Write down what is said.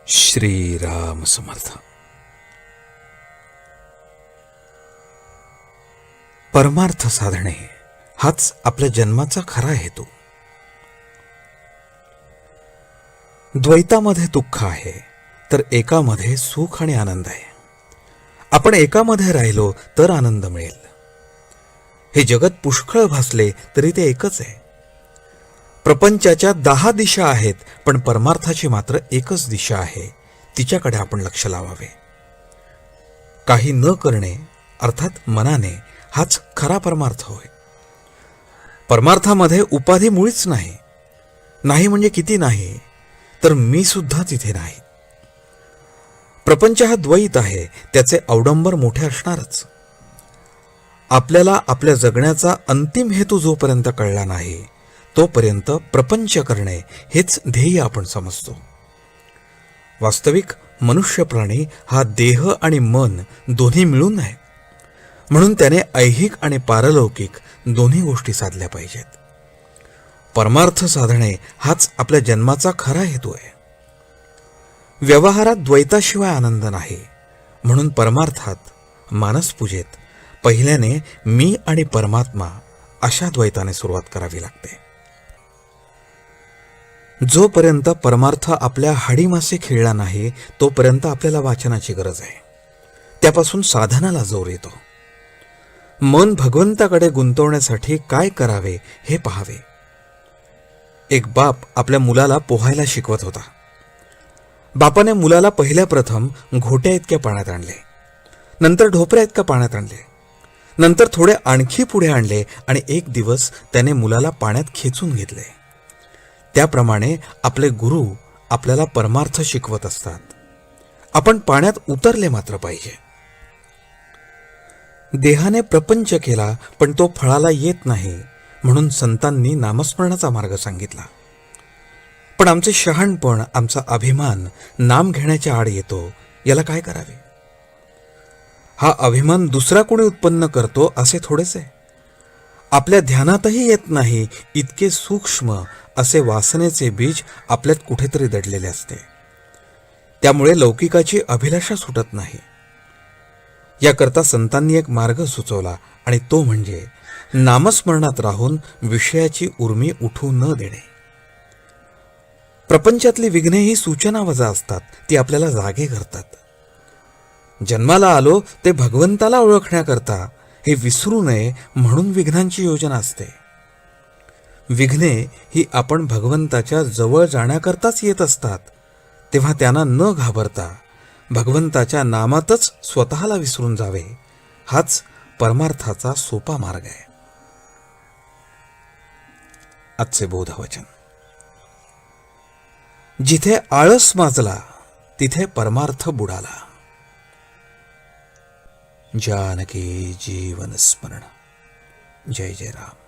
श्रीराम समर्थ. परमार्थ साधणे हाच आपल्या जन्माचा खरा हेतू. द्वैतामध्ये दुःख आहे तर एकामध्ये सुख आणि आनंद आहे. आपण एकामध्ये राहिलो तर आनंद मिळेल. हे जगत पुष्कळ भासले तरी ते एकच आहे. प्रपंचाच्या 10 दिशा आहेत, पण परमार्थाची मात्र एकच दिशा आहे. तिच्याकडे आपण लक्ष लावावे. काही न करणे अर्थात मनाने हाच खरा परमार्थ होय. परमार्थामध्ये उपाधी मुळीच नाही. नाही म्हणजे किती नाही, तर मी सुद्धा तिथे नाही. प्रपंच हा द्वैत आहे, त्याचे अवडंबर मोठे असणारच. आपल्याला आपल्या जगण्याचा अंतिम हेतू जोपर्यंत कळला नाही तोपर्यंत प्रपंच करणे हेच ध्येय आपण समजतो. वास्तविक मनुष्य प्राणी हा देह आणि मन दोन्ही मिळून आहे. म्हणून त्याने ऐहिक आणि पारलौकिक दोन्ही गोष्टी साधल्या पाहिजेत. परमार्थ साधणे हाच आपल्या जन्माचा खरा हेतू आहे. व्यवहारात द्वैताशिवाय आनंद नाही. म्हणून परमार्थात मानसपूजेत पहिल्याने मी आणि परमात्मा अशा द्वैताने सुरुवात करावी लागते. जोपर्यंत परमार्थ आपल्या हाडीमासे खेळला नाही तोपर्यंत आपल्याला वाचनाची गरज आहे. त्यापासून साधनाला जोर येतो. मन भगवंताकडे गुंतवण्यासाठी काय करावे हे पाहावे. एक बाप आपल्या मुलाला पोहायला शिकवत होता. बापाने मुलाला पहिल्या प्रथम घोट्या इतक्या पाण्यात आणले, नंतर ढोपऱ्या इतक्या पाण्यात आणले, नंतर थोडे आणखी पुढे आणले आणि एक दिवस त्याने मुलाला पाण्यात खेचून घेतले. त्याप्रमाणे आपले गुरु आपल्याला परमार्थ शिकवत असतात. आपण पाण्यात उतरले मात्र पाहिजे. देहाने प्रपंच केला पण तो फळाला येत नाही, म्हणून संतांनी नामस्मरणाचा मार्ग सांगितला. पण आमचे शहाणपण, आमचा अभिमान नाम घेण्याच्या आड येतो. याला काय करावे? हा अभिमान दुसरा कोणी उत्पन्न करतो असे थोडेच आहे. आपल्या ध्यानातही येत नाही इतके सूक्ष्म असे वासनेचे बीज आपल्यात कुठेतरी दडलेले असते. त्यामुळे लौकिकाची अभिलाषा सुटत नाही. याकरता संतांनी एक मार्ग सुचवला आणि तो म्हणजे नामस्मरणात राहून विषयाची उर्मी उठू न देणे. प्रपंचातली विघ्ने ही सूचनावजा असतात. ती आपल्याला जागे करतात. जन्माला आलो ते भगवंताला ओळखण्याकरता, हे विसरू नये म्हणून विघ्नांची योजना असते. विघ्ने ही आपण भगवंताच्या जवळ जाण्याकरताच येत असतात. तेव्हा त्यांना न घाबरता भगवंताच्या नामातच स्वतःला विसरून जावे. हाच परमार्थाचा सोपा मार्ग आहे. आजचे बोधवचन. जिथे आळस माजला तिथे परमार्थ बुडाला. जानकी जीवन स्मरण. जय जय राम.